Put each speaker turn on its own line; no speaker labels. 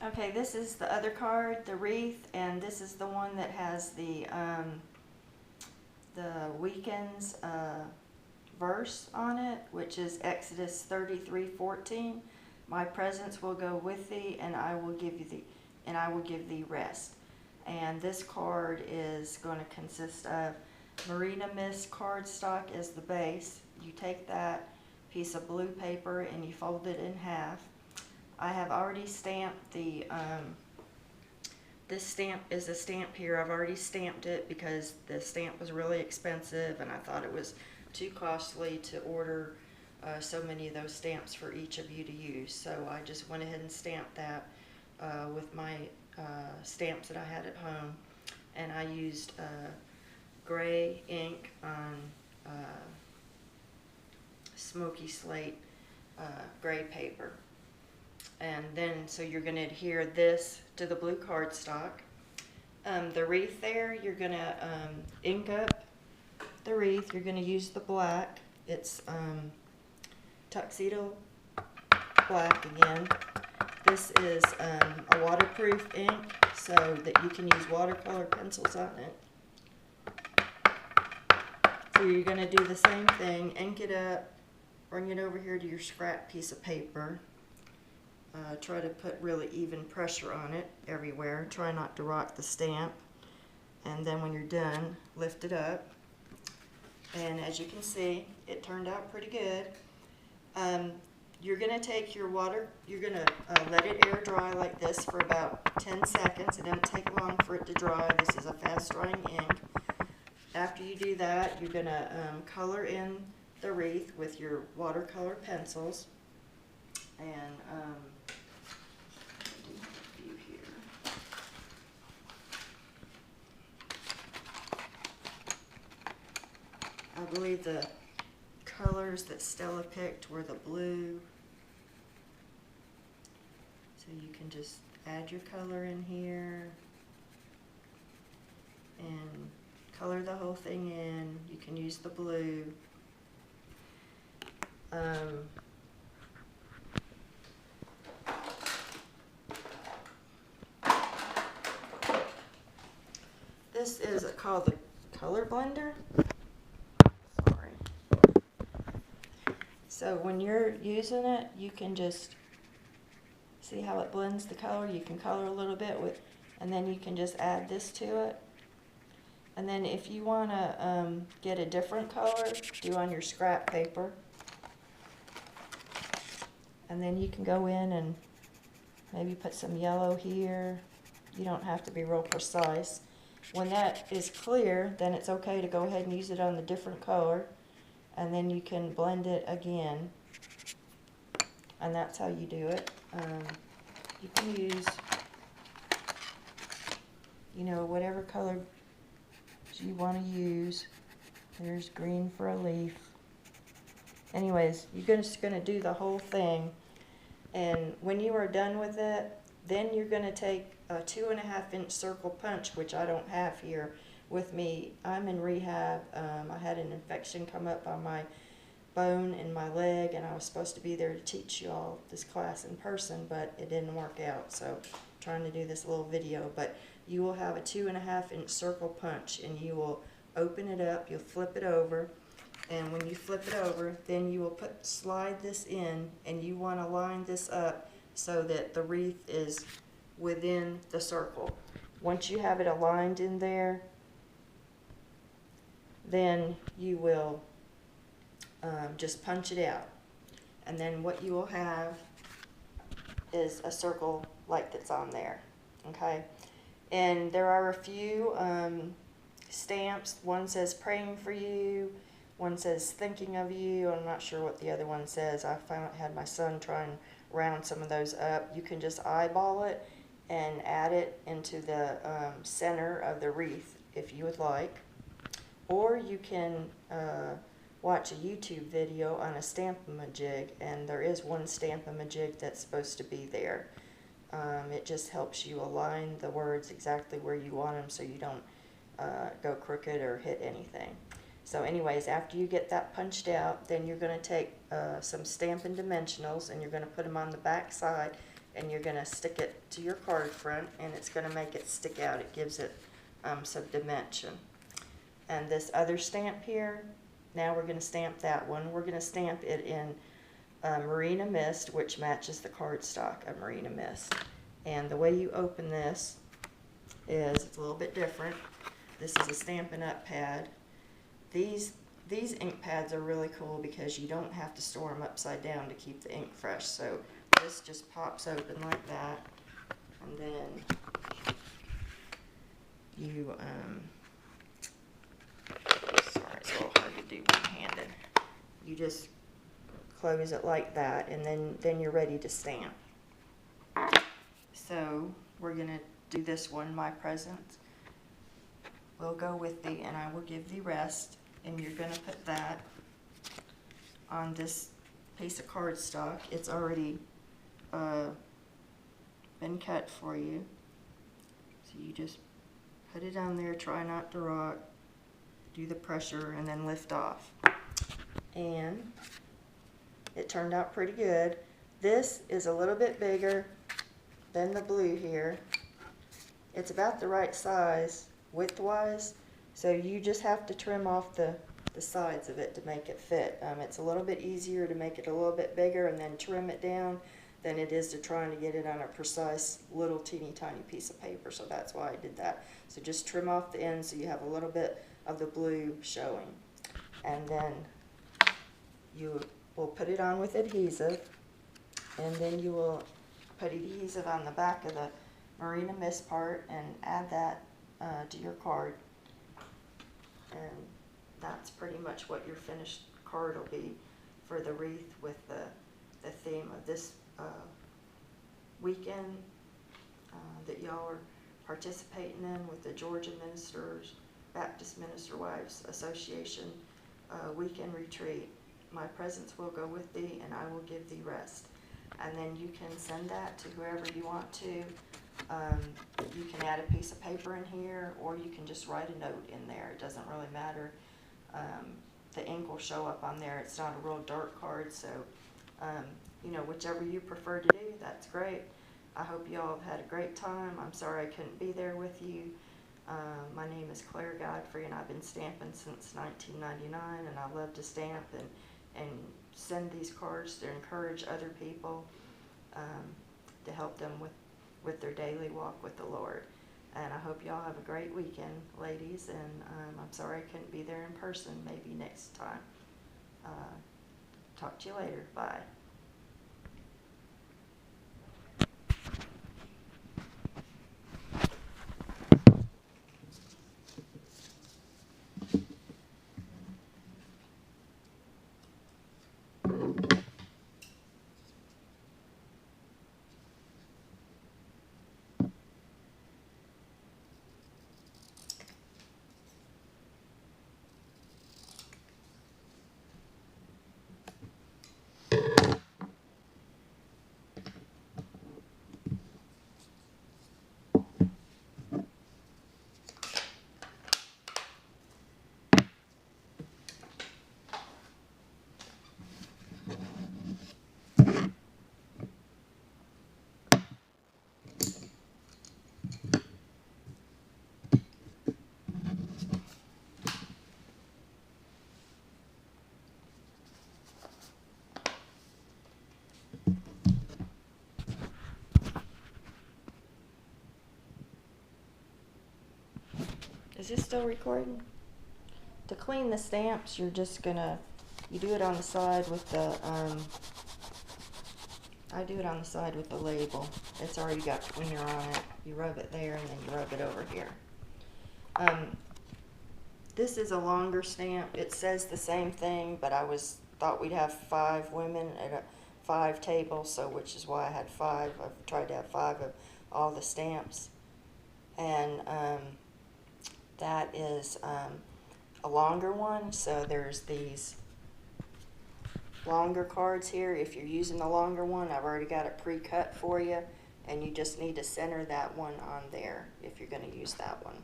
Okay, this is the other card, the Wreath, and this is the one that has the weekend's verse on it, which is Exodus 33:14. My presence will go with thee, and I will give thee rest. And this card is going to consist of Marina Mist cardstock as the base. You take that piece of blue paper and you fold it in half. I have already stamped the, this stamp is a stamp here. I've already stamped it because the stamp was really expensive and I thought it was too costly to order so many of those stamps for each of you to use. So I just went ahead and stamped that with my stamps that I had at home. And I used gray ink on smoky slate gray paper. And then, so you're going to adhere this to the blue cardstock. The wreath there, you're going to ink up the wreath. You're going to use the black. It's tuxedo black again. This is a waterproof ink so that you can use watercolor pencils on it. So you're going to do the same thing, ink it up, bring it over here to your scrap piece of paper. Try to put really even pressure on it everywhere. Try not to rock the stamp. And then when you're done, lift it up. And as you can see, it turned out pretty good. You're going to take your water, you're going to let it air dry like this for about 10 seconds. It doesn't take long for it to dry. This is a fast drying ink. After you do that, you're going to color in the wreath with your watercolor pencils. And I believe the colors that Stella picked were the blue. So you can just add your color in here and color the whole thing in. You can use the blue. This is called the color blender. Sorry. So when you're using it, you can just see how it blends the color. You can color a little bit with, and then you can just add this to it. And then if you want to get a different color, do on your scrap paper. And then you can go in and maybe put some yellow here. You don't have to be real precise. When that is clear, then it's okay to go ahead and use it on the different color. And then you can blend it again. And that's how you do it. You can use, whatever color you want to use. There's green for a leaf. Anyways, you're just going to do the whole thing. And when you are done with it, then you're going to take a 2.5-inch circle punch, which I don't have here with me. I'm in rehab. I had an infection come up on my bone in my leg, and I was supposed to be there to teach you all this class in person, but it didn't work out. So I'm trying to do this little video. But you will have a 2.5-inch circle punch, and you will open it up. You'll flip it over. And when you flip it over, then you will slide this in, and you want to line this up so that the wreath is within the circle. Once you have it aligned in there, then you will just punch it out. And then what you will have is a circle like that's on there. Okay? And there are a few stamps. One says praying for you. One says thinking of you. I'm not sure what the other one says. I had my son try and round some of those up. You can just eyeball it and add it into the center of the wreath if you would like. Or you can watch a YouTube video on a Stamp-A-Ma-Jig, and there is one Stamp-A-Ma-Jig that's supposed to be there. It just helps you align the words exactly where you want them so you don't go crooked or hit anything. So anyways, after you get that punched out, then you're going to take some Stampin' Dimensionals and you're going to put them on the back side and you're going to stick it to your card front, and it's going to make it stick out. It gives it some dimension. And this other stamp here, now we're going to stamp that one. We're going to stamp it in Marina Mist, which matches the cardstock of Marina Mist. And the way you open this is it's a little bit different. This is a Stampin' Up pad. These ink pads are really cool because you don't have to store them upside down to keep the ink fresh. So this just pops open like that, and then you sorry, it's a little hard to do one-handed. You just close it like that, and then you're ready to stamp. So we're gonna do this one, My Present. We'll go with thee, and I will give thee rest, and you're gonna put that on this piece of cardstock. It's already been cut for you. So you just put it on there, try not to rock, do the pressure, and then lift off. And it turned out pretty good. This is a little bit bigger than the blue here. It's about the right size width-wise, so you just have to trim off the sides of it to make it fit. It's a little bit easier to make it a little bit bigger and then trim it down than it is to trying to get it on a precise little teeny tiny piece of paper, so that's why I did that. So just trim off the end so you have a little bit of the blue showing. And then you will put it on with adhesive, and then you will put adhesive on the back of the Marina Mist part and add that to your card. And that's pretty much what your finished card will be for the wreath, with the theme of this weekend that y'all are participating in with the Georgia Ministers, Baptist Minister Wives Association weekend retreat. My presence will go with thee, and I will give thee rest. And then you can send that to whoever you want to. You can add a piece of paper in here, or you can just write a note in there. It doesn't really matter. The ink will show up on there. It's not a real dark card, so you know, whichever you prefer to do, that's great. I hope you all have had a great time. I'm sorry I couldn't be there with you. My name is Claire Godfrey, and I've been stamping since 1999, and I love to stamp and send these cards to encourage other people, to help them with their daily walk with the Lord. And I hope y'all have a great weekend, ladies, and I'm sorry I couldn't be there in person. Maybe next time. Talk to you later. Bye. Is this still recording? To clean the stamps, you're just gonna, you do it on the side with the, I do it on the side with the label. It's already got cleaner on it. You rub it there, and then you rub it over here. This is a longer stamp. It says the same thing, but I thought we'd have 5 women at a 5 table, so which is why I had 5. I've tried to have 5 of all the stamps. And that is a longer one, so there's these longer cards here. If you're using the longer one, I've already got it pre-cut for you, and you just need to center that one on there if you're going to use that one.